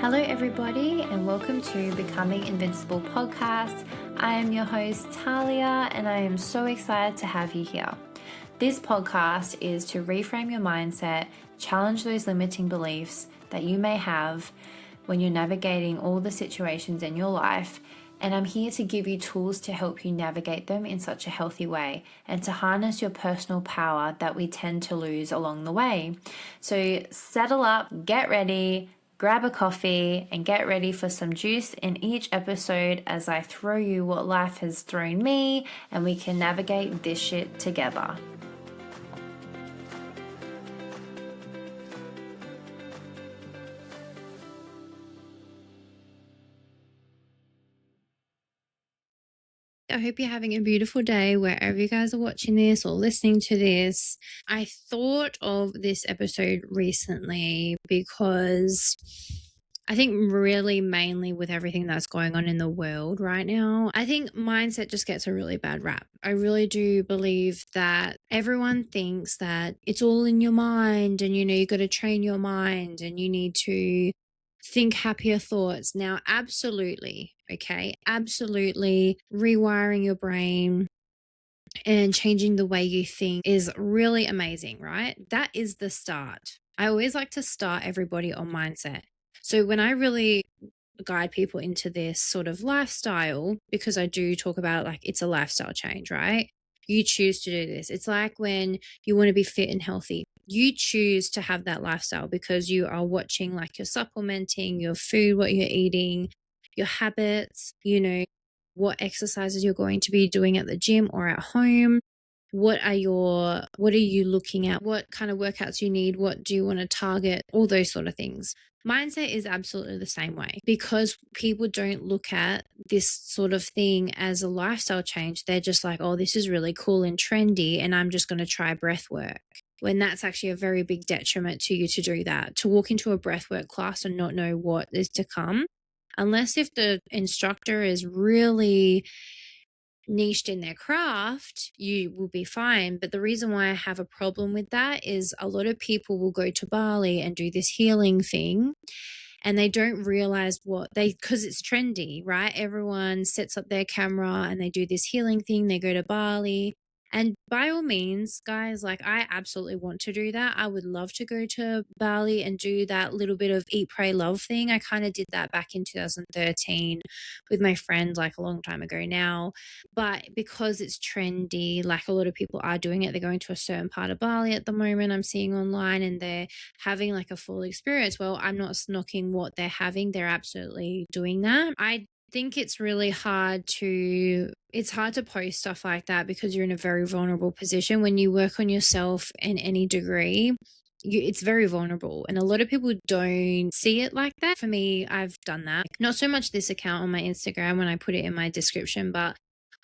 Hello, everybody, and welcome to Becoming Invincible podcast. I am your host, Talia, and I am so excited to have you here. This podcast is to reframe your mindset, challenge those limiting beliefs that you may have when you're navigating all the situations in your life. And I'm here to give you tools to help you navigate them in such a healthy way and to harness your personal power that we tend to lose along the way. So settle up, get ready, grab a coffee, and get ready for some juice in each episode as I throw you what life has thrown me and we can navigate this shit together. I hope you're having a beautiful day wherever you guys are watching this or listening to this. I thought of this episode recently because I think really mainly with everything that's going on in the world right now, I think mindset just gets a really bad rap. I really do believe that everyone thinks that it's all in your mind and, you got to train your mind and you need to think happier thoughts. Now, absolutely, okay? Absolutely rewiring your brain and changing the way you think is really amazing, right? That is the start. I always like to start everybody on mindset. So when I really guide people into this sort of lifestyle, because I do talk about it like it's a lifestyle change, right? You choose to do this. It's like when you want to be fit and healthy. You choose to have that lifestyle because you are watching like you're supplementing your food, what you're eating, your habits, what exercises you're going to be doing at the gym or at home. What are you looking at? What kind of workouts you need? What do you want to target? All those sort of things. Mindset is absolutely the same way because people don't look at this sort of thing as a lifestyle change. They're just like, oh, this is really cool and trendy and I'm just going to try breath work. When that's actually a very big detriment to you to do that, to walk into a breathwork class and not know what is to come, unless if the instructor is really niched in their craft, you will be fine. But the reason why I have a problem with that is a lot of people will go to Bali and do this healing thing and they don't realize because it's trendy, right? Everyone sets up their camera and they do this healing thing. They go to Bali. And by all means, guys, like I absolutely want to do that. I would love to go to Bali and do that little bit of eat, pray, love thing. I kind of did that back in 2013 with my friend like a long time ago now. But because it's trendy, like a lot of people are doing it, they're going to a certain part of Bali at the moment I'm seeing online and they're having like a full experience. Well, I'm not knocking what they're having. They're absolutely doing that. I think it's really hard to post stuff like that because you're in a very vulnerable position. When you work on yourself in any degree, it's very vulnerable and a lot of people don't see it like that. For me, I've done that. Not so much this account on my Instagram when I put it in my description, but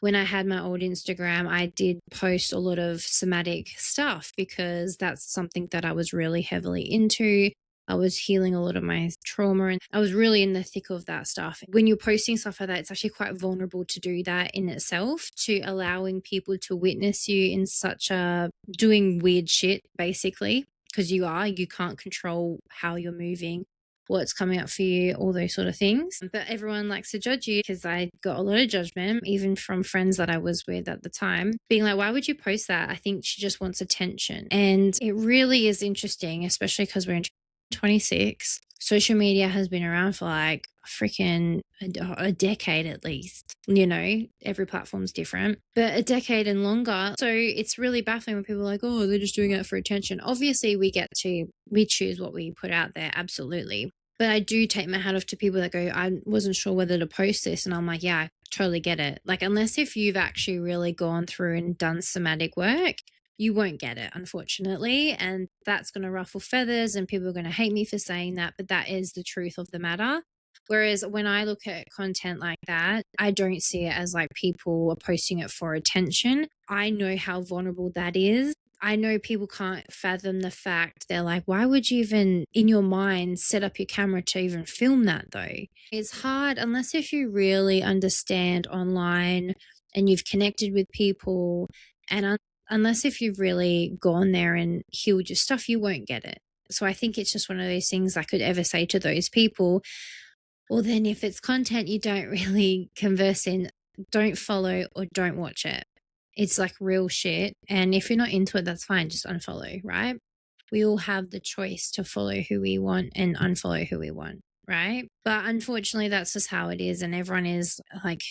when I had my old Instagram, I did post a lot of somatic stuff because that's something that I was really heavily into. I was healing a lot of my trauma and I was really in the thick of that stuff. When you're posting stuff like that, it's actually quite vulnerable to do that in itself, to allowing people to witness you in such a doing weird shit, basically, because you can't control how you're moving, what's coming up for you, all those sort of things. But everyone likes to judge you because I got a lot of judgment, even from friends that I was with at the time, being like, why would you post that? I think she just wants attention. And it really is interesting, especially because we're in 26. Social media has been around for like freaking a decade at least. Every platform's different, but a decade and longer. So it's really baffling when people are like, oh, they're just doing it for attention. Obviously, we choose what we put out there. Absolutely. But I do take my hat off to people that go, I wasn't sure whether to post this. And I'm like, yeah, I totally get it. Like, unless if you've actually really gone through and done somatic work, you won't get it, unfortunately. And that's going to ruffle feathers and people are going to hate me for saying that. But that is the truth of the matter. Whereas when I look at content like that, I don't see it as like people are posting it for attention. I know how vulnerable that is. I know people can't fathom the fact. They're like, why would you even in your mind set up your camera to even film that though? It's hard unless if you really understand online and you've connected with people and unless if you've really gone there and healed your stuff, you won't get it. So I think it's just one of those things I could ever say to those people. Well, then if it's content you don't really converse in, don't follow or don't watch it. It's like real shit. And if you're not into it, that's fine. Just unfollow, right? We all have the choice to follow who we want and unfollow who we want, right? But unfortunately, that's just how it is. And everyone is like,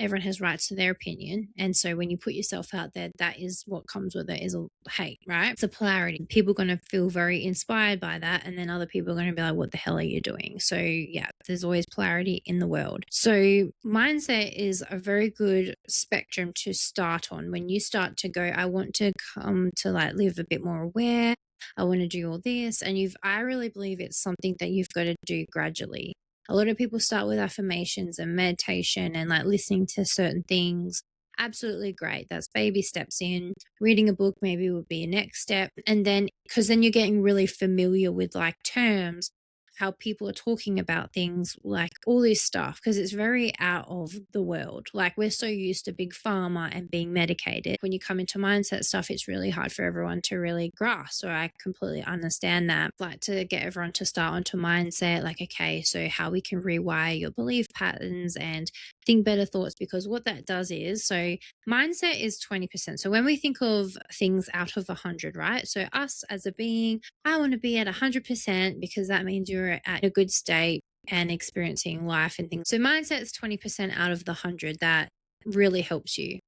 everyone has rights to their opinion. And so when you put yourself out there, that is what comes with it, is a hate, right? It's a polarity. People are going to feel very inspired by that. And then other people are going to be like, what the hell are you doing? So yeah, there's always polarity in the world. So mindset is a very good spectrum to start on. When you start to go, I want to come to like live a bit more aware, I want to do all this. And I really believe it's something that you've got to do gradually. A lot of people start with affirmations and meditation and like listening to certain things. Absolutely great. That's baby steps in. Reading a book maybe would be a next step. And then, because then you're getting really familiar with like terms, how people are talking about things, like all this stuff, because it's very out of the world. Like we're so used to big pharma and being medicated. When you come into mindset stuff, it's really hard for everyone to really grasp. So I completely understand that. Like to get everyone to start onto mindset, like, okay, so how we can rewire your belief patterns and think better thoughts, because what that does is, so mindset is 20%. So when we think of things out of 100, right? So us as a being, I want to be at 100% because that means you're at a good state and experiencing life and things. So mindset is 20% out of the 100. That really helps you,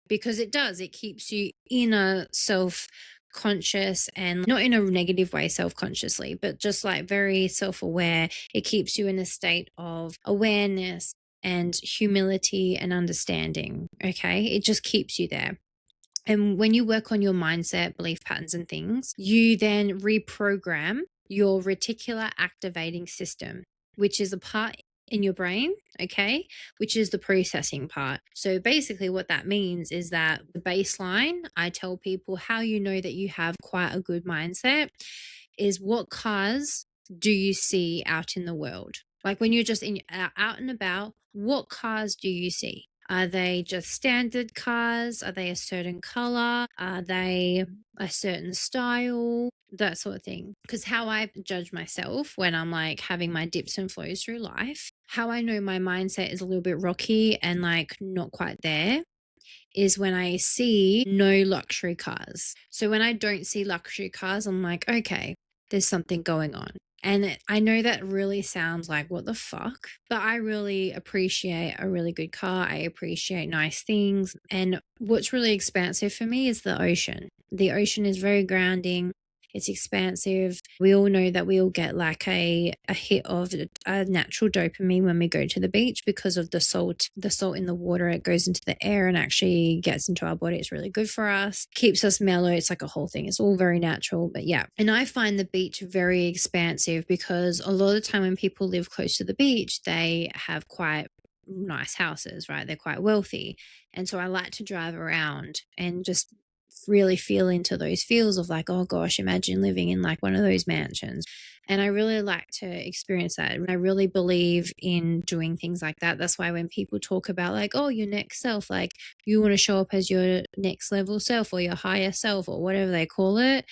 because it keeps you in a self-conscious, and not in a negative way, self-consciously, but just like very self-aware. It keeps you in a state of awareness and humility and understanding. Okay. It just keeps you there. And when you work on your mindset, belief patterns and things, you then reprogram your reticular activating system, which is a part in your brain, okay, which is the processing part. So basically what that means is that the baseline, I tell people how you know that you have quite a good mindset is, what cars do you see out in the world? Like when you're just out and about, what cars do you see? Are they just standard cars? Are they a certain color? Are they a certain style? That sort of thing. Because how I judge myself when I'm like having my dips and flows through life, how I know my mindset is a little bit rocky and like not quite there, is when I see no luxury cars. So when I don't see luxury cars, I'm like, okay, there's something going on. And I know that really sounds like, what the fuck? But I really appreciate a really good car. I appreciate nice things. And what's really expansive for me is the ocean. The ocean is very grounding. It's expansive. We all know that we all get like a hit of a natural dopamine when we go to the beach because of the salt in the water. It goes into the air and actually gets into our body. It's really good for us, keeps us mellow. It's like a whole thing. It's all very natural. But yeah. And I find the beach very expansive because a lot of the time when people live close to the beach, they have quite nice houses, right? They're quite wealthy. And so I like to drive around and just really feel into those feels of like, oh gosh, imagine living in like one of those mansions. And I really like to experience that. I really believe in doing things like that. That's why when people talk about like, oh, your next self, like you want to show up as your next level self or your higher self or whatever they call it,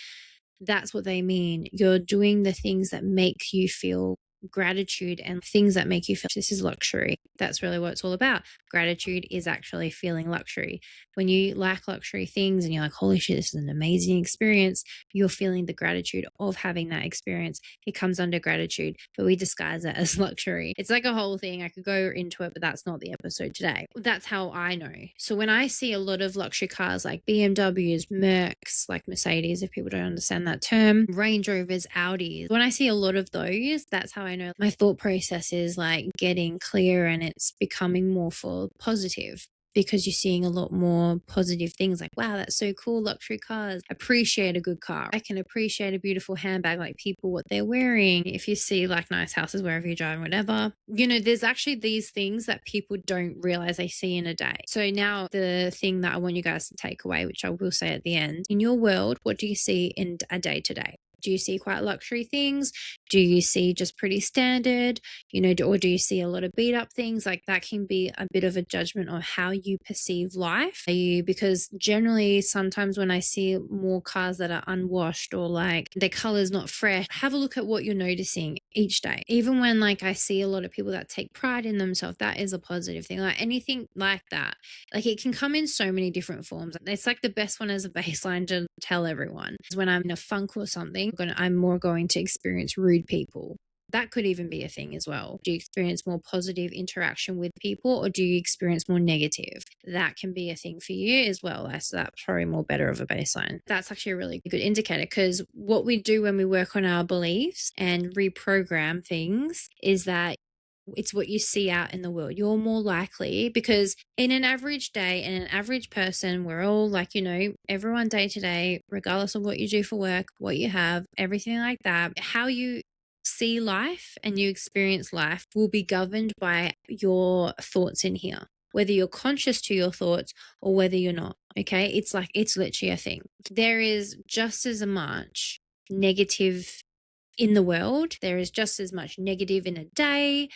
that's what they mean. You're doing the things that make you feel gratitude and things that make you feel this is luxury. That's really what it's all about. Gratitude is actually feeling luxury. When you like luxury things and you're like, holy shit, this is an amazing experience, you're feeling the gratitude of having that experience. It comes under gratitude, but we disguise it as luxury. It's like a whole thing. I could go into it, but that's not the episode today. That's how I know. So when I see a lot of luxury cars like BMWs, Mercs, like Mercedes, if people don't understand that term, Range Rovers, Audis, when I see a lot of those, that's how I know my thought process is like getting clear and it's becoming more for positive, because you're seeing a lot more positive things like, wow, that's so cool, luxury cars. Appreciate a good car. I can appreciate a beautiful handbag, like people, what they're wearing. If you see like nice houses wherever you're driving, whatever, there's actually these things that people don't realize they see in a day. So now the thing that I want you guys to take away, which I will say at the end, in your world, what do you see in a day to day? Do you see quite luxury things? Do you see just pretty standard? Or do you see a lot of beat up things? Like that can be a bit of a judgment on how you perceive life. Because generally sometimes when I see more cars that are unwashed or like their color's not fresh, have a look at what you're noticing each day. Even when like I see a lot of people that take pride in themselves, that is a positive thing. Like anything like that. Like it can come in so many different forms. It's like the best one as a baseline to tell everyone is when I'm in a funk or something, I'm more going to experience rude people. That could even be a thing as well. Do you experience more positive interaction with people or do you experience more negative? That can be a thing for you as well. So that's probably more better of a baseline. That's actually a really good indicator because what we do when we work on our beliefs and reprogram things is that it's what you see out in the world. You're more likely because in an average day and an average person, we're all like, everyone day to day, regardless of what you do for work, what you have, everything like that, how you see life and you experience life will be governed by your thoughts in here, whether you're conscious to your thoughts or whether you're not. Okay. It's literally a thing. There is just as much negative in the world. There is just as much negative in a day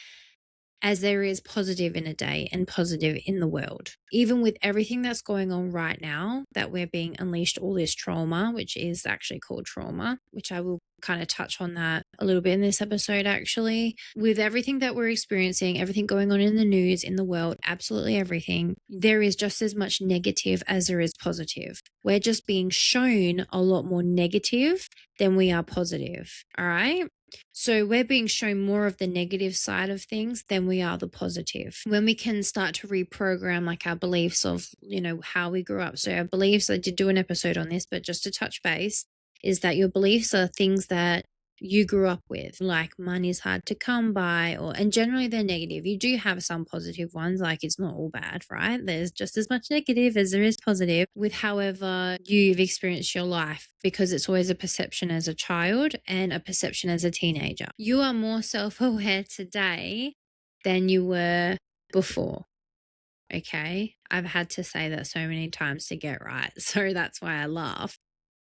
as there is positive in a day and positive in the world. Even with everything that's going on right now, that we're being unleashed all this trauma, which is actually called trauma, which I will kind of touch on that a little bit in this episode actually. With everything that we're experiencing, everything going on in the news, in the world, absolutely everything, there is just as much negative as there is positive. We're just being shown a lot more negative than we are positive, all right? So we're being shown more of the negative side of things than we are the positive. When we can start to reprogram like our beliefs of, how we grew up. So our beliefs, I did do an episode on this, but just to touch base, is that your beliefs are things that you grew up with, like money's hard to come by, and generally they're negative. You do have some positive ones, like it's not all bad, right? There's just as much negative as there is positive with however you've experienced your life, because it's always a perception as a child and a perception as a teenager. You are more self-aware today than you were before. Okay. I've had to say that so many times to get right. So that's why I laugh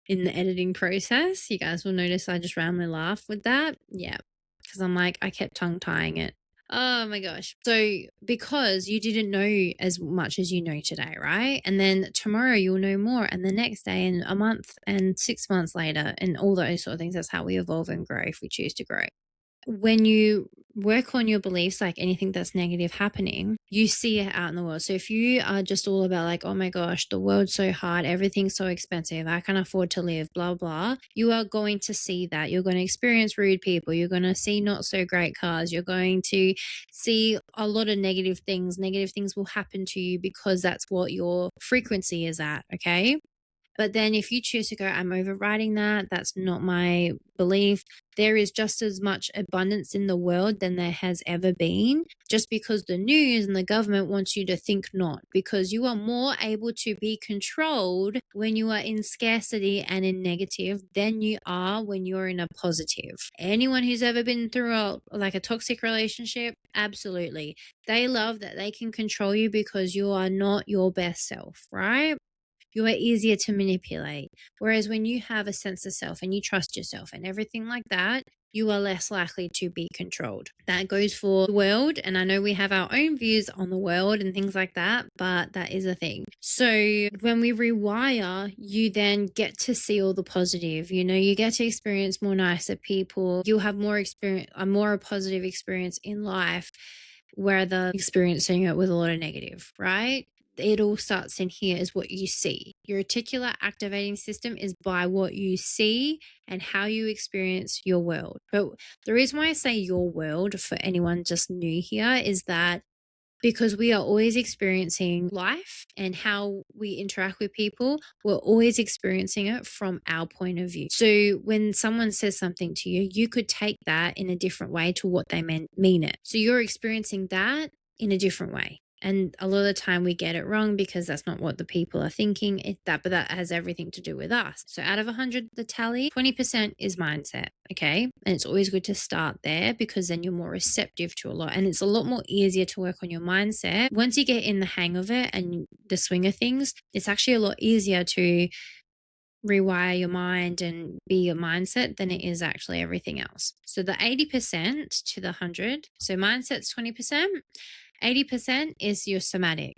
in the editing process. You guys will notice I just randomly laugh with that. Yeah. Because I'm like, I kept tongue tying it. Oh my gosh. So because you didn't know as much as you know today, right? And then tomorrow you'll know more, and the next day and a month and 6 months later and all those sort of things. That's how we evolve and grow if we choose to grow. When you work on your beliefs, like anything that's negative happening, you see it out in the world. So if you are just all about like, oh my gosh, the world's so hard, everything's so expensive, I can't afford to live, blah, blah, you are going to see that. You're going to experience rude people. You're going to see not so great cars. You're going to see a lot of negative things. Negative things will happen to you because that's what your frequency is at. Okay. But then if you choose to go, I'm overriding that, that's not my belief, there is just as much abundance in the world than there has ever been, just because the news and the government wants you to think not, because you are more able to be controlled when you are in scarcity and in negative than you are when you're in a positive. Anyone who's ever been through a toxic relationship, absolutely. They love that they can control you because you are not your best self, right? You are easier to manipulate. Whereas when you have a sense of self and you trust yourself and everything like that, you are less likely to be controlled. That goes for the world. And I know we have our own views on the world and things like that, but that is a thing. So when we rewire, you then get to see all the positive. You get to experience more nicer people. You'll have more experience, a more positive experience in life, rather experiencing it with a lot of negative, right? It all starts in here is what you see. Your reticular activating system is by what you see and how you experience your world. But the reason why I say your world for anyone just new here is that because we are always experiencing life and how we interact with people, we're always experiencing it from our point of view. So when someone says something to you, you could take that in a different way to what they mean it. So you're experiencing that in a different way. And a lot of the time we get it wrong because that's not what the people are thinking. But that has everything to do with us. So out of 100, the tally, 20% is mindset. Okay. And it's always good to start there because then you're more receptive to a lot. And it's a lot more easier to work on your mindset. Once you get in the hang of it and the swing of things, it's actually a lot easier to rewire your mind and be your mindset than it is actually everything else. So the 80% to the 100, so mindset's 20%, 80% is your somatic,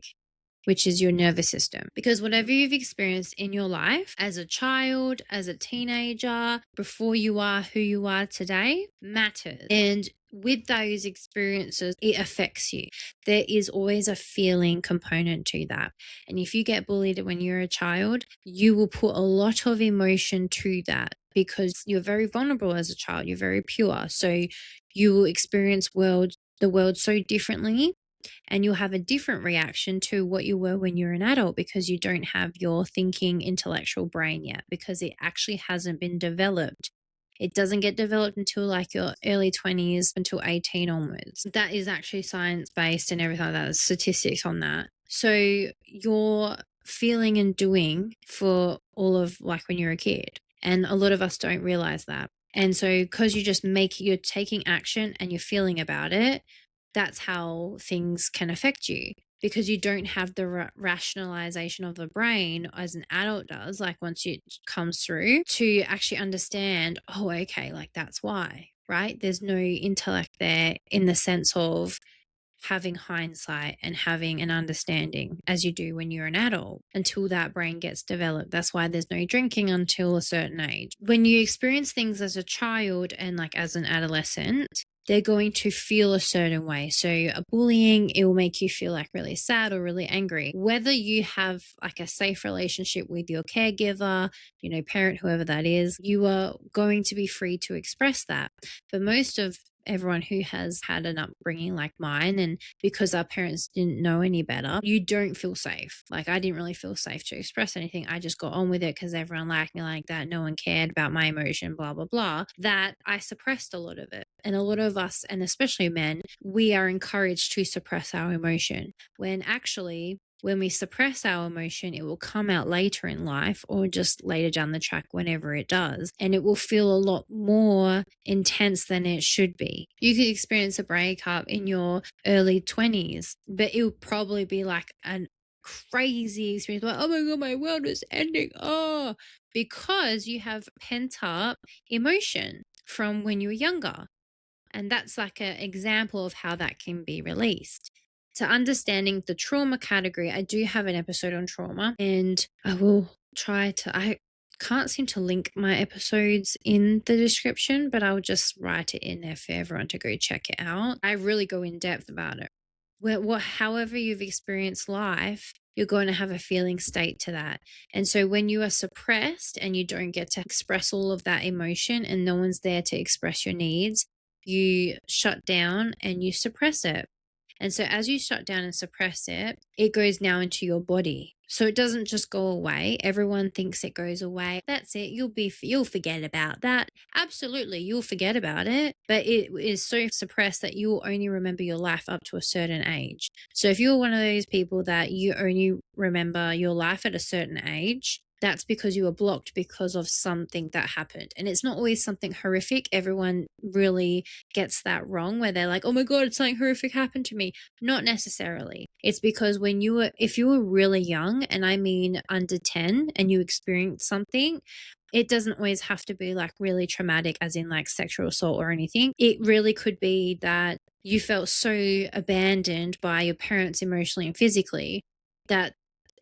which is your nervous system. Because whatever you've experienced in your life as a child, as a teenager, before you are who you are today, matters. And with those experiences, it affects you. There is always a feeling component to that. And if you get bullied when you're a child, you will put a lot of emotion to that because you're very vulnerable as a child. You're very pure. So you will experience the world so differently, and you'll have a different reaction to what you were when you're an adult because you don't have your thinking intellectual brain yet, because it actually hasn't been developed. It doesn't get developed until like your early 20s, until 18 onwards. That is actually science-based and everything like that. There's statistics on that. So you're feeling and doing for all of like when you're a kid. And a lot of us don't realize that. And so because you're taking action and you're feeling about it, that's how things can affect you, because you don't have the rationalization of the brain as an adult does, like once it comes through, to actually understand, oh, okay, like that's why, right? There's no intellect there in the sense of having hindsight and having an understanding as you do when you're an adult until that brain gets developed. That's why there's no drinking until a certain age. When you experience things as a child and like as an adolescent, they're going to feel a certain way. So a bullying, it will make you feel like really sad or really angry. Whether you have like a safe relationship with your caregiver, parent, whoever that is, you are going to be free to express that. But most of everyone who has had an upbringing like mine, and because our parents didn't know any better, you don't feel safe. Like I didn't really feel safe to express anything. I just got on with it because everyone liked me like that. No one cared about my emotion, blah, blah, blah. That I suppressed a lot of it. And a lot of us, and especially men, we are encouraged to suppress our emotion, when actually when we suppress our emotion, it will come out later in life or just later down the track whenever it does. And it will feel a lot more intense than it should be. You could experience a breakup in your early 20s, but it will probably be like an crazy experience, like, oh my God, my world is ending. Oh, because you have pent up emotion from when you were younger. And that's like an example of how that can be released. To understanding the trauma category, I do have an episode on trauma, and I can't seem to link my episodes in the description, but I'll just write it in there for everyone to go check it out. I really go in depth about it. However you've experienced life, you're going to have a feeling state to that. And so when you are suppressed and you don't get to express all of that emotion and no one's there to express your needs, you shut down and you suppress it. And so as you shut down and suppress it, it goes now into your body. So it doesn't just go away. Everyone thinks it goes away. That's it. You'll forget about that. Absolutely, you'll forget about it. But it is so suppressed that you will only remember your life up to a certain age. So if you're one of those people that you only remember your life at a certain age, that's because you were blocked because of something that happened. And it's not always something horrific. Everyone really gets that wrong, where they're like, oh my God, something horrific happened to me. Not necessarily. It's because if you were really young, and I mean under 10, and you experienced something, it doesn't always have to be like really traumatic, as in like sexual assault or anything. It really could be that you felt so abandoned by your parents emotionally and physically that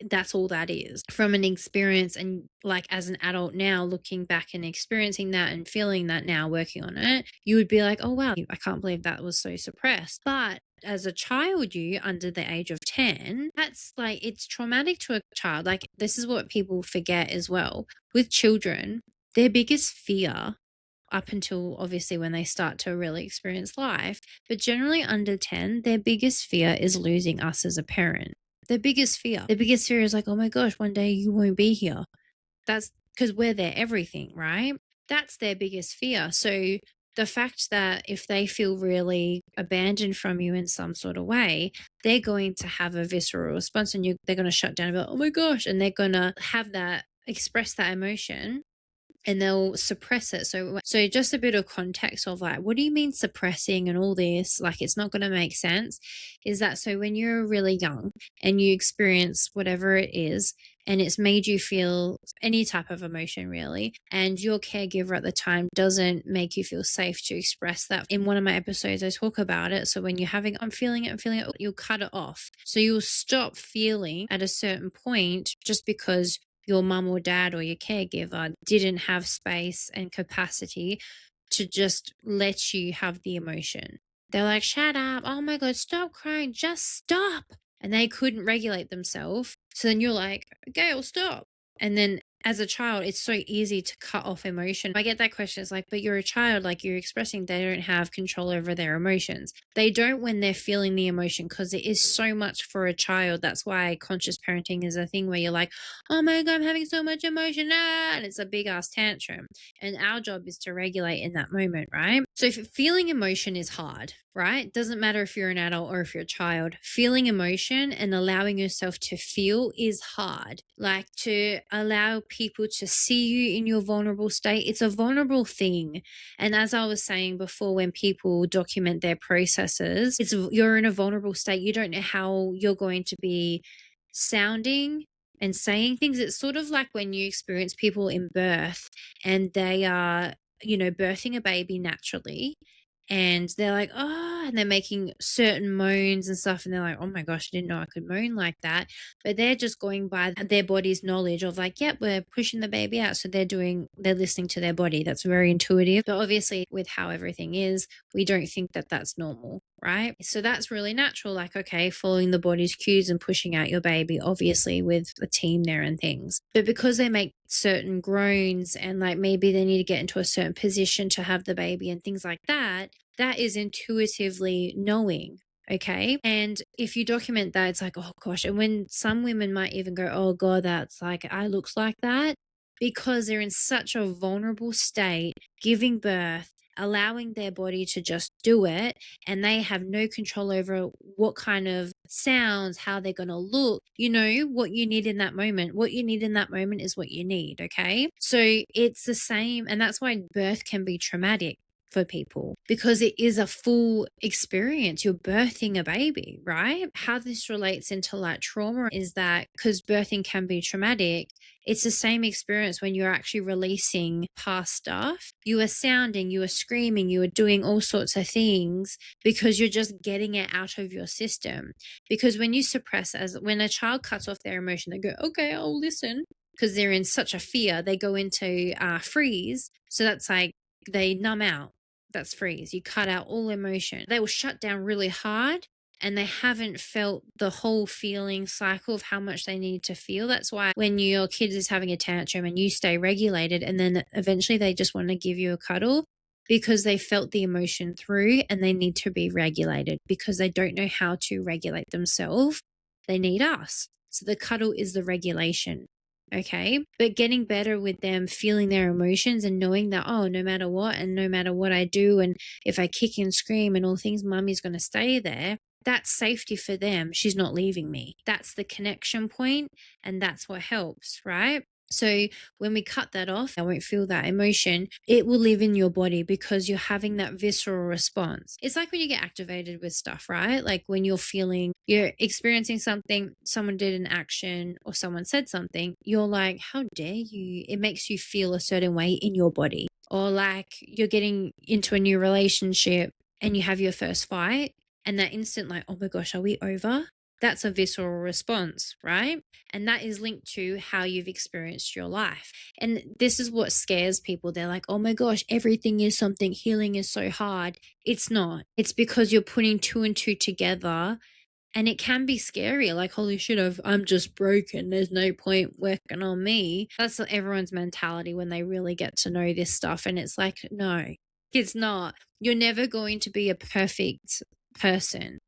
that's all that is from an experience. And like as an adult now, looking back and experiencing that and feeling that now, working on it, you would be like, oh wow, I can't believe that was so suppressed. But as a child, you under the age of 10, that's like, it's traumatic to a child. Like this is what people forget as well. With children, their biggest fear, up until obviously when they start to really experience life, but generally under 10, their biggest fear is losing us as a parent. Their biggest fear is like, oh my gosh, one day you won't be here. That's because we're their everything, right? That's their biggest fear. So the fact that if they feel really abandoned from you in some sort of way, they're going to have a visceral response, and they're going to shut down and be like, oh my gosh, and they're going to express that emotion, and they'll suppress it. So just a bit of context of like, what do you mean suppressing and all this? Like, it's not going to make sense. Is that so when you're really young and you experience whatever it is, and it's made you feel any type of emotion really, and your caregiver at the time doesn't make you feel safe to express that. In one of my episodes, I talk about it. So when you're having, I'm feeling it, you'll cut it off. So you'll stop feeling at a certain point just because your mum or dad or your caregiver didn't have space and capacity to just let you have the emotion. They're like, shut up. Oh my God, stop crying. Just stop. And they couldn't regulate themselves. So then you're like, okay, I'll stop. And then as a child, it's so easy to cut off emotion. I get that question. It's like, but you're a child, like you're expressing, they don't have control over their emotions. They don't when they're feeling the emotion, because it is so much for a child. That's why conscious parenting is a thing where you're like, oh my God, I'm having so much emotion. Ah, and it's a big ass tantrum. And our job is to regulate in that moment, right? So if feeling emotion is hard, right? Doesn't matter if you're an adult or if you're a child, feeling emotion and allowing yourself to feel is hard. Like to allow people to see you in your vulnerable state, it's a vulnerable thing. And as I was saying before, when people document their processes, you're in a vulnerable state. You don't know how you're going to be sounding and saying things. It's sort of like when you experience people in birth and they are, birthing a baby naturally, and they're like, oh, and they're making certain moans and stuff. And they're like, oh my gosh, I didn't know I could moan like that. But they're just going by their body's knowledge of like, yep, we're pushing the baby out. So they're listening to their body. That's very intuitive. But obviously with how everything is, we don't think that that's normal, right? So that's really natural. Like, okay, following the body's cues and pushing out your baby, obviously with a team there and things. But because they make certain groans and like maybe they need to get into a certain position to have the baby and things like that, that is intuitively knowing. Okay. And if you document that, it's like, oh gosh. And when some women might even go, oh God, that's like, I looks like that, because they're in such a vulnerable state, giving birth, allowing their body to just do it, and they have no control over what kind of sounds, how they're going to look. What you need in that moment. What you need in that moment is what you need, okay? So it's the same, and that's why birth can be traumatic for people, because it is a full experience. You're birthing a baby, right? How this relates into like trauma is that because birthing can be traumatic, it's the same experience when you're actually releasing past stuff. You are sounding, you are screaming, you are doing all sorts of things because you're just getting it out of your system. Because when you suppress, as when a child cuts off their emotion, they go, okay, I'll listen. Because they're in such a fear, they go into freeze. So that's like they numb out. That's freeze. You cut out all emotion. They will shut down really hard, and they haven't felt the whole feeling cycle of how much they need to feel. That's why when your kid is having a tantrum and you stay regulated, and then eventually they just want to give you a cuddle because they felt the emotion through and they need to be regulated because they don't know how to regulate themselves. They need us. So the cuddle is the regulation. Okay. But getting better with them feeling their emotions and knowing that, oh, no matter what, and no matter what I do, and if I kick and scream and all things, mummy's going to stay there. That's safety for them. She's not leaving me. That's the connection point, and that's what helps, right? So when we cut that off, I won't feel that emotion. It will live in your body because you're having that visceral response. It's like when you get activated with stuff, right? Like when you're experiencing something, someone did an action or someone said something, you're like, how dare you? It makes you feel a certain way in your body. Or like you're getting into a new relationship and you have your first fight, and that instant like, oh my gosh, are we over? That's a visceral response, right? And that is linked to how you've experienced your life. And this is what scares people. They're like, oh my gosh, everything is something. Healing is so hard. It's not. It's because you're putting two and two together, and it can be scary. Like, holy shit, I'm just broken. There's no point working on me. That's everyone's mentality when they really get to know this stuff. And it's like, no, it's not. You're never going to be a perfect person.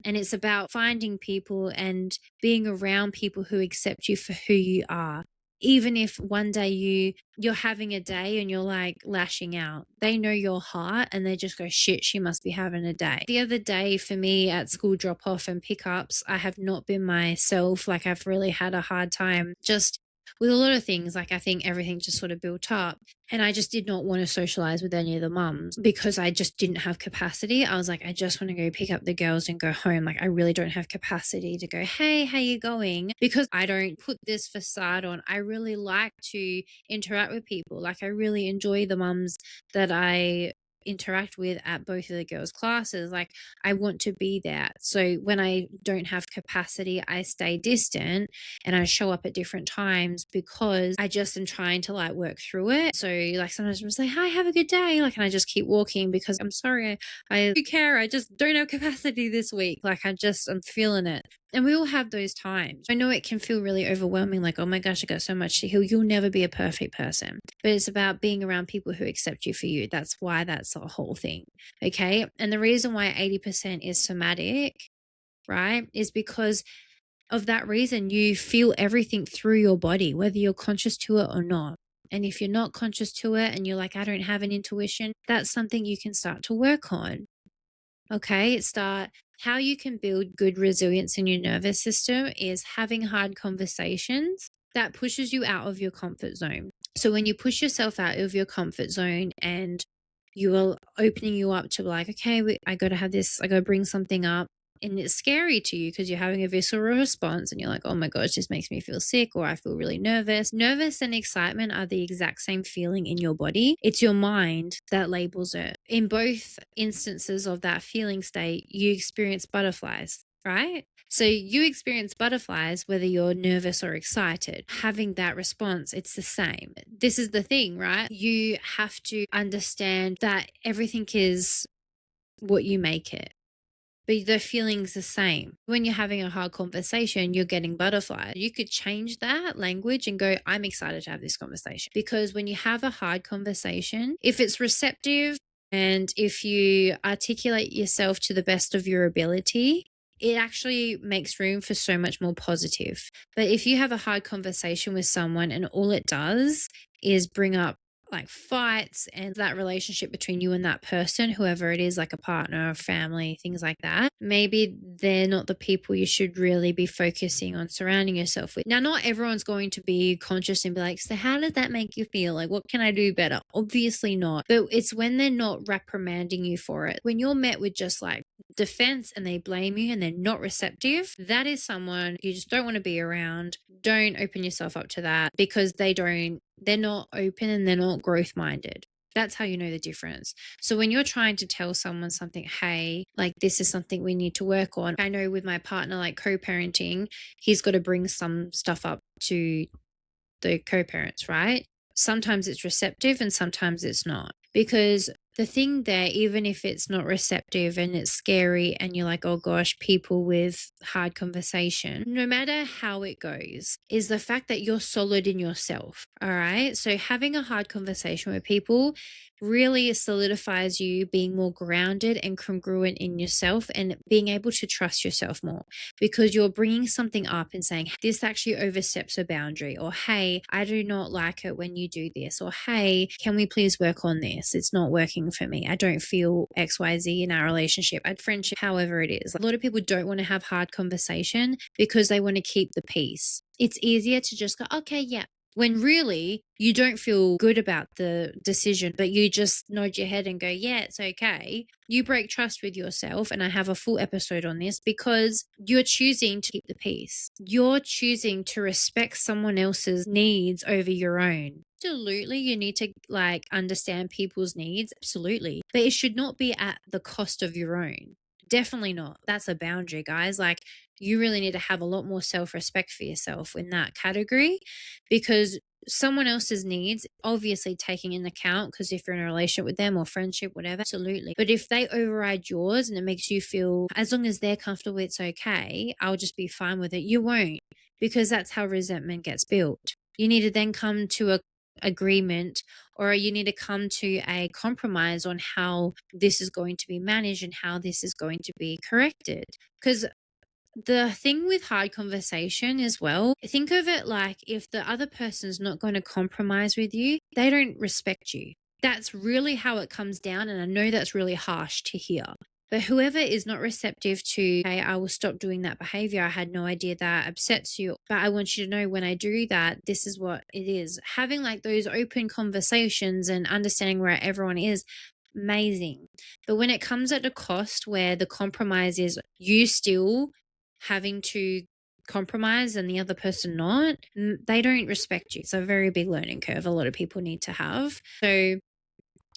And it's about finding people and being around people who accept you for who you are. Even if one day you're having a day and you're like lashing out, they know your heart and they just go, shit, she must be having a day. The other day for me at school drop off and pickups, I have not been myself. Like I've really had a hard time just with a lot of things, like I think everything just sort of built up. And I just did not want to socialize with any of the mums because I just didn't have capacity. I was like, I just want to go pick up the girls and go home. Like, I really don't have capacity to go, hey, how you going? Because I don't put this facade on. I really like to interact with people. Like, I really enjoy the mums that I interact with at both of the girls' classes. Like, I want to be there. So when I don't have capacity, I stay distant and I show up at different times because I just am trying to like work through it. So like sometimes I'm say, hi, have a good day. Like, and I just keep walking because I'm sorry, I do care. I just don't have capacity this week. Like, I'm feeling it. And we all have those times. I know it can feel really overwhelming, like, oh my gosh, I got so much to heal. You'll never be a perfect person. But it's about being around people who accept you for you. That's why that's the whole thing. Okay. And the reason why 80% is somatic, right, is because of that reason. You feel everything through your body, whether you're conscious to it or not. And if you're not conscious to it and you're like, I don't have an intuition, that's something you can start to work on. Okay, how you can build good resilience in your nervous system is having hard conversations that pushes you out of your comfort zone. So when you push yourself out of your comfort zone and you are opening you up to like, okay, I got to have this, I got to bring something up. And it's scary to you because you're having a visceral response and you're like, oh my gosh, this makes me feel sick, or I feel really nervous. Nervous and excitement are the exact same feeling in your body. It's your mind that labels it. In both instances of that feeling state, you experience butterflies, right? So you experience butterflies whether you're nervous or excited. Having that response, it's the same. This is the thing, right? You have to understand that everything is what you make it. But the feeling's the same. When you're having a hard conversation, you're getting butterflies. You could change that language and go, I'm excited to have this conversation. Because when you have a hard conversation, if it's receptive and if you articulate yourself to the best of your ability, it actually makes room for so much more positive. But if you have a hard conversation with someone and all it does is bring up like fights and that relationship between you and that person, whoever it is, like a partner, family, things like that, maybe they're not the people you should really be focusing on surrounding yourself with. Now, not everyone's going to be conscious and be like, so how does that make you feel? Like, what can I do better? Obviously not. But it's when they're not reprimanding you for it. When you're met with just like defense and they blame you and they're not receptive, that is someone you just don't want to be around. Don't open yourself up to that because they're not open and they're not growth minded. That's how you know the difference. So when you're trying to tell someone something, hey, like this is something we need to work on. I know with my partner, like co-parenting, he's got to bring some stuff up to the co-parents, right? Sometimes it's receptive and sometimes it's not. Because the thing there, even if it's not receptive and it's scary and you're like, oh gosh, people with hard conversation, no matter how it goes, is the fact that you're solid in yourself. All right. So having a hard conversation with people really solidifies you being more grounded and congruent in yourself and being able to trust yourself more because you're bringing something up and saying, this actually oversteps a boundary, or hey, I do not like it when you do this, or hey, can we please work on this? It's not working for me. I don't feel XYZ in our relationship, at friendship, however it is. A lot of people don't want to have hard conversation because they want to keep the peace. It's easier to just go, okay, yeah, when really you don't feel good about the decision, but you just nod your head and go, yeah, it's okay. You break trust with yourself. And I have a full episode on this because you're choosing to keep the peace. You're choosing to respect someone else's needs over your own. Absolutely, you need to like understand people's needs. Absolutely. But it should not be at the cost of your own. Definitely not. That's a boundary, guys. Like, you really need to have a lot more self-respect for yourself in that category because someone else's needs, obviously taking in account, because if you're in a relationship with them or friendship, whatever, absolutely. But if they override yours and it makes you feel, as long as they're comfortable, it's okay, I'll just be fine with it. You won't, because that's how resentment gets built. You need to then come to a agreement, or you need to come to a compromise on how this is going to be managed and how this is going to be corrected. Because the thing with hard conversation as well, think of it like if the other person's not going to compromise with you, they don't respect you. That's really how it comes down. And I know that's really harsh to hear. But whoever is not receptive to, hey, I will stop doing that behavior. I had no idea that upsets you. But I want you to know when I do that, this is what it is. Having like those open conversations and understanding where everyone is, amazing. But when it comes at a cost where the compromise is you still having to compromise and the other person not, they don't respect you. It's a very big learning curve a lot of people need to have. So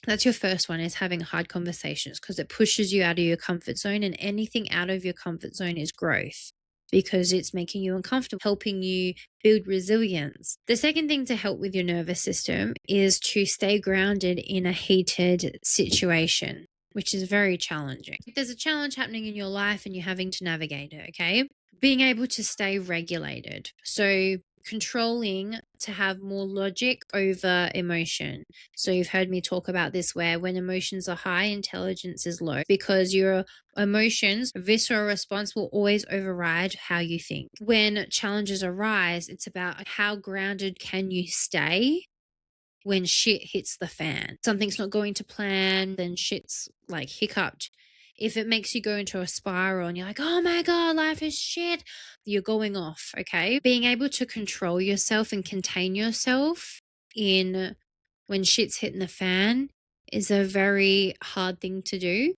that's your first one, is having hard conversations, because it pushes you out of your comfort zone, and anything out of your comfort zone is growth because it's making you uncomfortable, helping you build resilience. The second thing to help with your nervous system is to stay grounded in a heated situation, which is very challenging. If there's a challenge happening in your life and you're having to navigate it, okay? Being able to stay regulated. So controlling to have more logic over emotion. So you've heard me talk about this, where when emotions are high, intelligence is low, because your emotions, visceral response will always override how you think. When challenges arise, it's about how grounded can you stay when shit hits the fan. Something's not going to plan, then shit's like hiccuped. If it makes you go into a spiral and you're like, oh my God, life is shit, you're going off, okay? Being able to control yourself and contain yourself in when shit's hitting the fan is a very hard thing to do.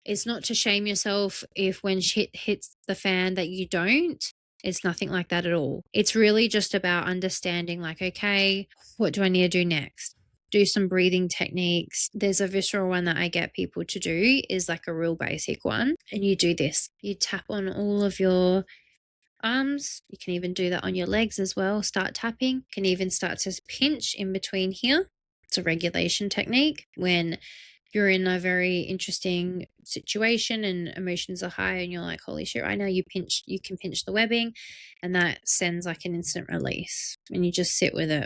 It's not to shame yourself if when shit hits the fan that you don't. It's nothing like that at all. It's really just about understanding, like, okay, what do I need to do next? Do some breathing techniques. There's a visceral one that I get people to do, is like a real basic one. And you do this. You tap on all of your arms. You can even do that on your legs as well. Start tapping. You can even start to pinch in between here. It's a regulation technique. When you're in a very interesting situation and emotions are high and you're like, holy shit, right now you can pinch the webbing, and that sends like an instant release, and you just sit with it.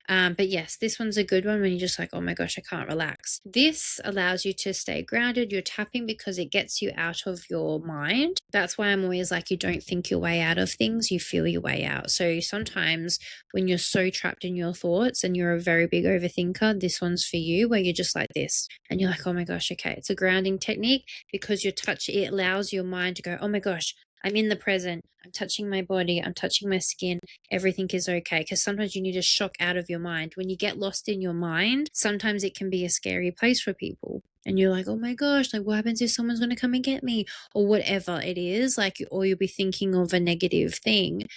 But yes, this one's a good one when you're just like, oh my gosh, I can't relax. This allows you to stay grounded. You're tapping because it gets you out of your mind. That's why I'm always like, you don't think your way out of things, you feel your way out. So sometimes when you're so trapped in your thoughts and you're a very big overthinker, this one's for you, where you're just like this and you're like, oh my gosh, okay. It's a grounding technique because it allows your mind to go, oh my gosh, I'm in the present. I'm touching my body. I'm touching my skin. Everything is okay. Because sometimes you need a shock out of your mind. When you get lost in your mind, sometimes it can be a scary place for people. And you're like, oh my gosh, like what happens if someone's going to come and get me? Or whatever it is, like, or you'll be thinking of a negative thing.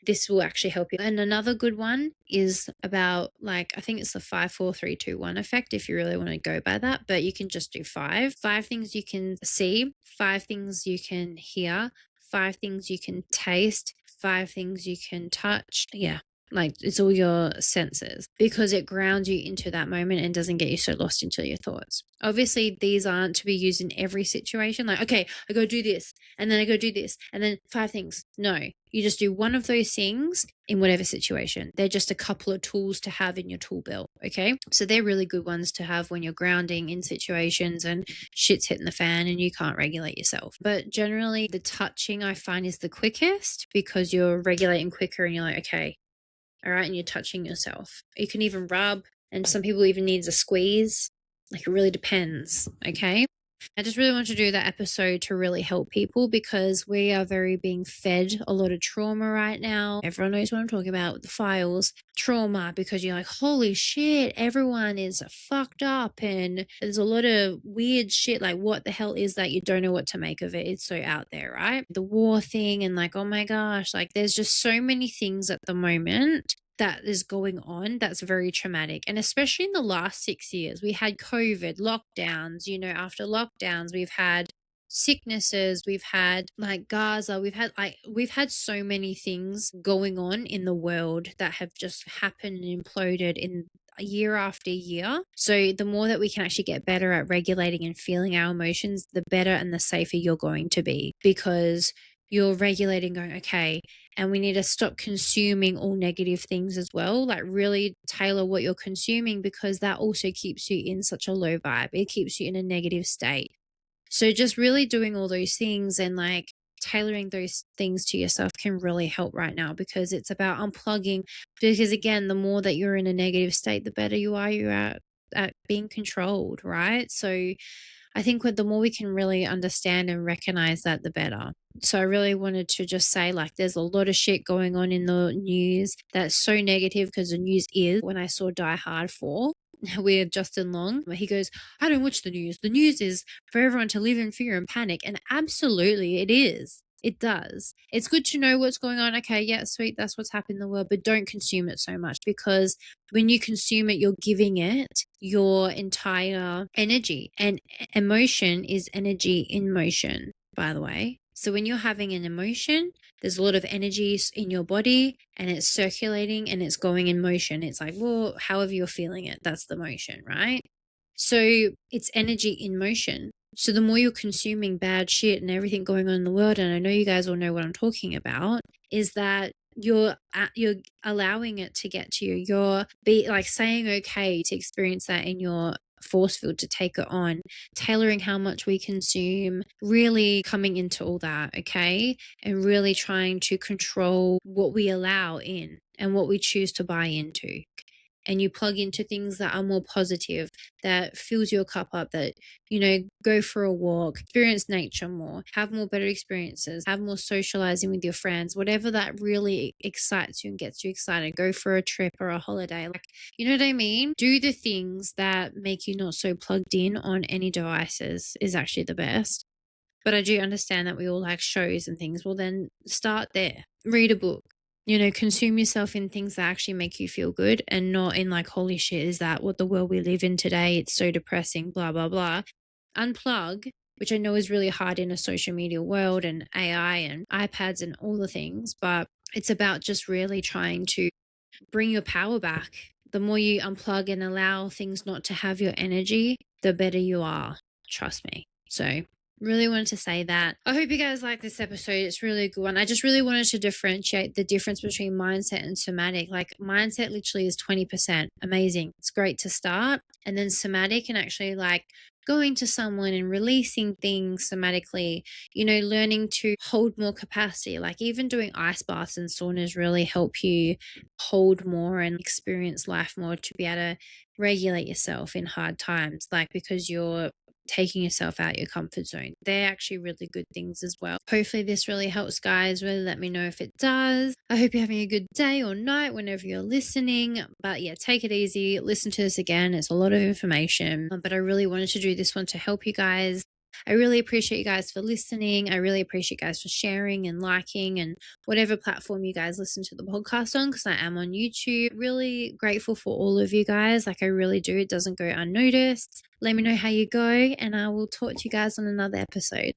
This will actually help you. And another good one is about, like, I think it's the 5, 4, 3, 2, 1 effect, if you really want to go by that, but you can just do 5 things you can see, 5 things you can hear, 5 things you can taste, 5 things you can touch. Yeah. Like, it's all your senses, because it grounds you into that moment and doesn't get you so lost into your thoughts. Obviously, these aren't to be used in every situation. Like, okay, I go do this, and then I go do this, and then 5 things. No, you just do one of those things in whatever situation. They're just a couple of tools to have in your tool belt, okay? So they're really good ones to have when you're grounding in situations and shit's hitting the fan and you can't regulate yourself. But generally, the touching I find is the quickest, because you're regulating quicker and you're like, okay, all right, and you're touching yourself. You can even rub, and some people even need a squeeze. Like, it really depends, okay? I just really want to do that episode to really help people, because we are very being fed a lot of trauma right now. Everyone knows what I'm talking about with the files. Trauma, because you're like, holy shit, everyone is fucked up and there's a lot of weird shit. Like, what the hell is that? You don't know what to make of it. It's so out there, right? The war thing, and like, oh my gosh, like there's just so many things at the moment that is going on that's very traumatic. And especially in the last 6 years, we had COVID, lockdowns, after lockdowns, we've had sicknesses, we've had like Gaza, we've had so many things going on in the world that have just happened and imploded in year after year. So the more that we can actually get better at regulating and feeling our emotions, the better and the safer you're going to be, because you're regulating, going, okay, and we need to stop consuming all negative things as well. Like, really tailor what you're consuming, because that also keeps you in such a low vibe. It keeps you in a negative state. So just really doing all those things and like tailoring those things to yourself can really help right now, because it's about unplugging. Because again, the more that you're in a negative state, the better you're at at being controlled, right? So I think the more we can really understand and recognize that, the better. So I really wanted to just say, like, there's a lot of shit going on in the news that's so negative, because the news is, when I saw Die Hard 4 with Justin Long, where he goes, I don't watch the news. The news is for everyone to live in fear and panic. And absolutely it is. It does. It's good to know what's going on. Okay, yeah, sweet. That's what's happening in the world, but don't consume it so much, because when you consume it, you're giving it your entire energy. And emotion is energy in motion, by the way. So when you're having an emotion, there's a lot of energy in your body, and it's circulating and it's going in motion. It's like, well, however you're feeling it, that's the motion, right? So it's energy in motion. So the more you're consuming bad shit and everything going on in the world, and I know you guys all know what I'm talking about, is that you're allowing it to get to you. You're saying okay to experience that in your force field, to take it on, tailoring how much we consume, really coming into all that, okay? And really trying to control what we allow in and what we choose to buy into. And you plug into things that are more positive, that fills your cup up, that, go for a walk, experience nature more, have more better experiences, have more socializing with your friends, whatever that really excites you and gets you excited. Go for a trip or a holiday. Like, you know what I mean? Do the things that make you not so plugged in on any devices is actually the best. But I do understand that we all like shows and things. Well, then start there. Read a book. Consume yourself in things that actually make you feel good, and not in like, holy shit, is that what the world we live in today? It's so depressing, blah, blah, blah. Unplug, which I know is really hard in a social media world and AI and iPads and all the things, but it's about just really trying to bring your power back. The more you unplug and allow things not to have your energy, the better you are. Trust me. So really wanted to say that. I hope you guys like this episode. It's really a good one. I just really wanted to differentiate the difference between mindset and somatic. Like, mindset literally is 20%. Amazing. It's great to start. And then somatic, and actually like going to someone and releasing things somatically, learning to hold more capacity. Like, even doing ice baths and saunas really help you hold more and experience life more, to be able to regulate yourself in hard times, like, because you're taking yourself out your comfort zone. They're actually really good things as well. Hopefully this really helps, guys. Really let me know if it does. I hope you're having a good day or night whenever you're listening. But yeah, take it easy. Listen to this again. It's a lot of information, but I really wanted to do this one to help you guys. I really appreciate you guys for listening. I really appreciate you guys for sharing and liking and whatever platform you guys listen to the podcast on, because I am on YouTube. Really grateful for all of you guys. Like, I really do. It doesn't go unnoticed. Let me know how you go, and I will talk to you guys on another episode.